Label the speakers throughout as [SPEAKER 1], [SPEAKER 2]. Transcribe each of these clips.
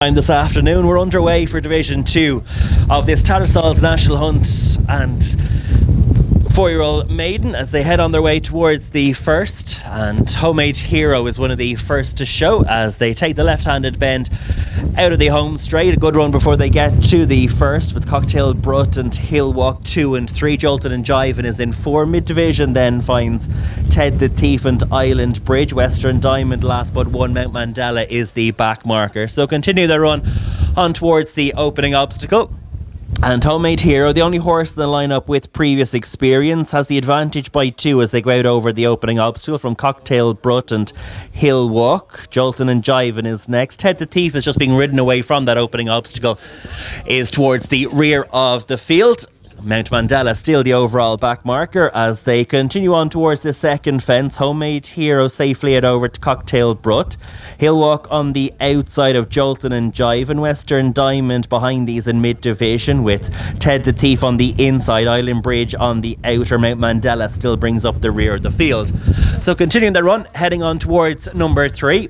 [SPEAKER 1] This afternoon. We're underway for Division 2 of this Tattersalls National Hunt and 4yo Maiden as they head on their way towards the first, and Homemade Hero is one of the first to show as they take the left-handed bend out of the home straight. A good run before they get to the first with Cocktail Brut and Hill Walk 2 and 3. Joltin' and Jivin' is in 4. Mid-division then finds Ted the Thief and Island Bridge. Western Diamond last but one. Mount Mandela is the back marker. So continue their run on towards the opening obstacle. And Homemade Hero, the only horse in the lineup with previous experience, has the advantage by 2 as they go out over the opening obstacle from Cocktail Brut and Hill Walk. Joltin' and Jivin' is next. Ted the Thief is just being ridden away from that opening obstacle, is towards the rear of the field. Mount Mandela still the overall back marker as they continue on towards the second fence. Homemade Hero safely head over to Cocktail Brut. Hill Walk on the outside of Joltin' and Jivin'. Western Diamond behind these in mid-division with Ted the Thief on the inside. Island Bridge on the outer. Mount Mandela still brings up the rear of the field. So continuing their run, heading on towards number 3.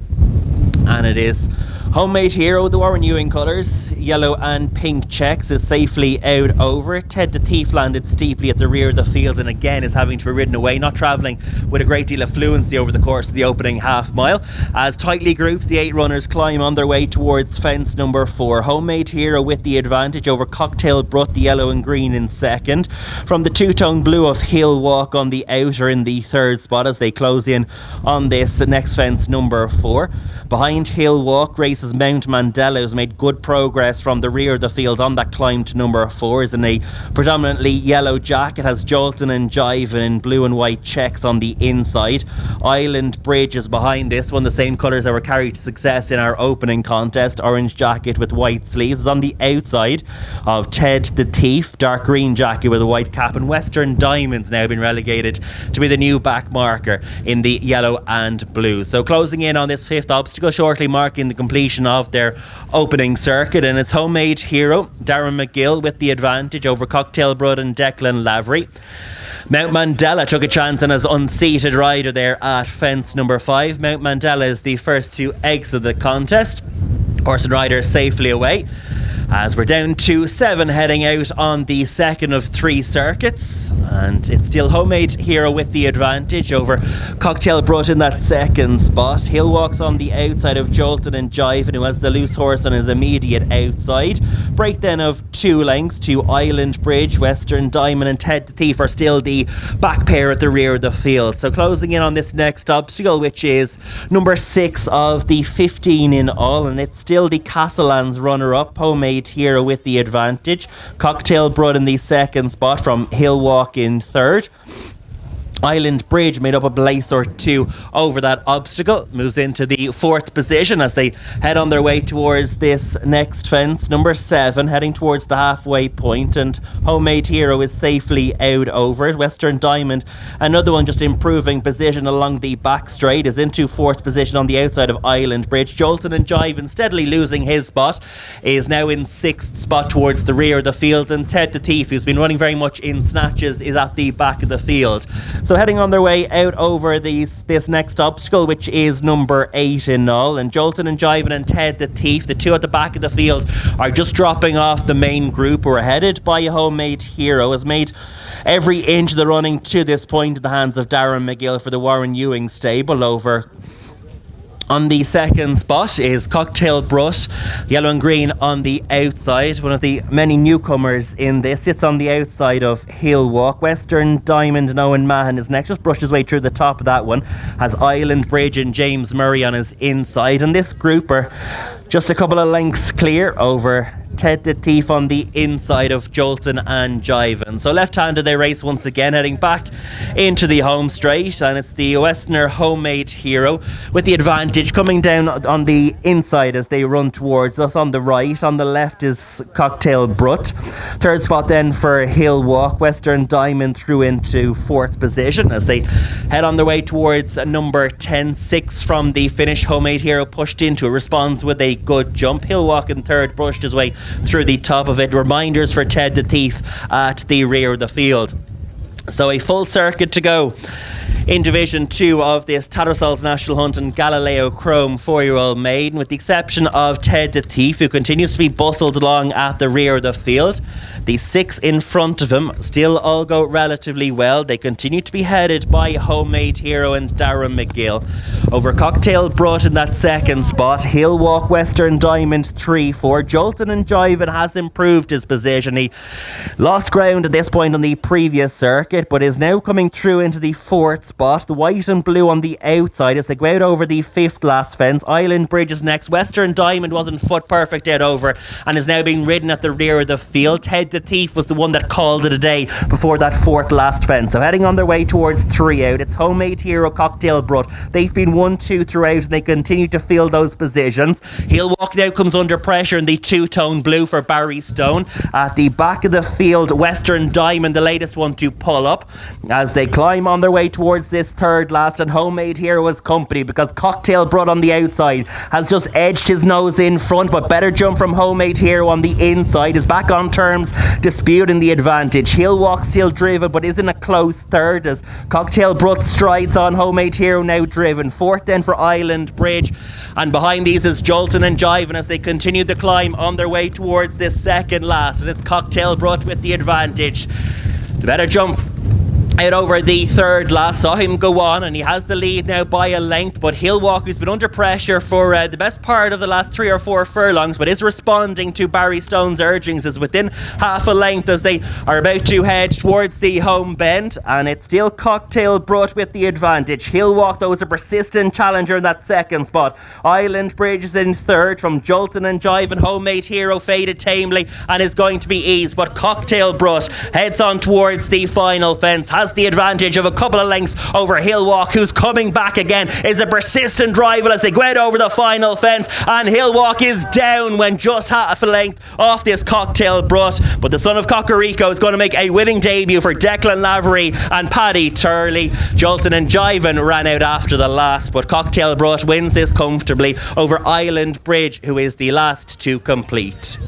[SPEAKER 1] And it is Homemade Hero, the Warren Ewing colours, yellow and pink checks, is safely out over. Ted the Thief landed steeply at the rear of the field and again is having to be ridden away, not travelling with a great deal of fluency over the course of the opening half mile. As tightly grouped, the 8 runners climb on their way towards fence number 4. Homemade Hero with the advantage over Cocktail Brut, the yellow and green in second. From the two-tone blue of Hill Walk on the outer in the third spot as they close in on this next fence number 4. Behind Hill Walk races Mount Mandela, who's made good progress from the rear of the field on that climb to number 4. Is in a predominantly yellow jacket, has Joltin' and Jivin' in blue and white checks on the inside. Island Bridge is behind this one, the same colours that were carried to success in our opening contest. Orange jacket with white sleeves is on the outside of Ted the Thief, dark green jacket with a white cap, and Western Diamond's now been relegated to be the new back marker in the yellow and blue. So closing in on this 5th obstacle, shortly marking the completion of their opening circuit, and it's Homemade Hero, Darren McGill with the advantage over Cocktail Brut and Declan Lavery. Mount Mandela took a chance on his unseated rider there at fence number 5. Mount Mandela is the first to exit the contest. Horse and rider safely away as we're down to 7 heading out on the second of 3 circuits, and it's still Homemade Hero with the advantage over Cocktail Brut in that second spot. Hill Walks on the outside of Joltin' and Jivin', who has the loose horse on his immediate outside. Break then of 2 lengths to Island Bridge. Western Diamond and Ted the Thief are still the back pair at the rear of the field. So closing in on this next obstacle, which is number 6 of the 15 in all, and it's still the Castletown runner-up, Homemade Hero with the advantage. Cocktail Brut in the second spot from Hill Walk in third. Island Bridge made up a place or 2 over that obstacle, moves into the 4th position as they head on their way towards this next fence, number 7, heading towards the halfway point, and Homemade Hero is safely out over it. Western Diamond, another one just improving position along the back straight, is into 4th position on the outside of Island Bridge. Joltin' and Jivin', steadily losing his spot, is now in 6th spot towards the rear of the field, and Ted the Thief, who's been running very much in snatches, is at the back of the field. So heading on their way out over this next obstacle, which is number 8 in all, and Joltin' and Jivin' and Ted the Thief, the 2 at the back of the field, are just dropping off the main group who are headed by Homemade Hero, has made every inch of the running to this point in the hands of Darren McGill for the Warren Ewing stable. Over on the second spot is Cocktail Brut, yellow and green on the outside. One of the many newcomers in this sits on the outside of Hill Walk. Western Diamond and Owen Mahan is next, just brushed his way through the top of that one. Has Island Bridge and James Murray on his inside, and this group are just a couple of lengths clear over Ted the Thief on the inside of Joltin' and Jivin'. So left-handed they race once again, heading back into the home straight, and it's the Westerner Homemade Hero with the advantage coming down on the inside as they run towards us. On the right, on the left is Cocktail Brut. 3rd spot then for Hill Walk. Western Diamond through into 4th position as they head on their way towards number 10. 6 from the finish. Homemade Hero pushed into it, responds with a good jump. Hill Walk in 3rd, brushed his way through the top of it. Reminders for Ted the Thief at the rear of the field. So a full circuit to go in Division 2 of this Tattersalls National Hunt and Galileo Chrome 4-year-old maiden, with the exception of Ted the Thief, who continues to be bustled along at the rear of the field. The 6 in front of him still all go relatively well. They continue to be headed by Homemade Hero and Darren McGill. Over Cocktail Brut in that second spot, Hill Walk, Western Diamond 3-4. Jolton and Jivin has improved his position. He lost ground at this point on the previous circuit, but is now coming through into the 4th spot. The white and blue on the outside as they go out over the 5th last fence. Island Bridge is next. Western Diamond wasn't foot perfect out over and is now being ridden at the rear of the field. Ted the Thief was the one that called it a day before that 4th last fence. So heading on their way towards 3 out, it's Homemade Hero, Cocktail Brut. They've been 1-2 throughout and they continue to fill those positions. Hill Walk now comes under pressure in the 2-tone blue for Barry Stone. At the back of the field, Western Diamond, the latest one to pull up as they climb on their way towards this 3rd last, and Homemade Hero is company because Cocktail Brut on the outside has just edged his nose in front, but better jump from Homemade Hero on the inside is back on terms, disputing the advantage. Hill Walk still driven but is in a close 3rd as Cocktail Brut strides on. Homemade Hero now driven. 4th then for Island Bridge, and behind these is Jolton and Jivin as they continue the climb on their way towards this 2nd last, and it's Cocktail Brut with the advantage. The better jump out over the 3rd last saw him go on, and he has the lead now by a length, but Hill Walk, who's been under pressure for the best part of the last 3 or 4 furlongs, but is responding to Barry Stone's urgings, is within half a length as they are about to head towards the home bend, and it's still Cocktail Brut with the advantage. Hill Walk, though, is a persistent challenger in that 2nd spot. Island Bridge is in 3rd from Jolton and Jive, and Homemade Hero faded tamely and is going to be eased, but Cocktail Brut heads on towards the final fence, has the advantage of a couple of lengths over Hill Walk, who's coming back again, is a persistent rival as they go out over the final fence, and Hill Walk is down when just half a length off this Cocktail Brut, but the son of Cocorico is going to make a winning debut for Declan Lavery and Paddy Turley. Jolton and Jivin ran out after the last, but Cocktail Brut wins this comfortably over Island Bridge, who is the last to complete.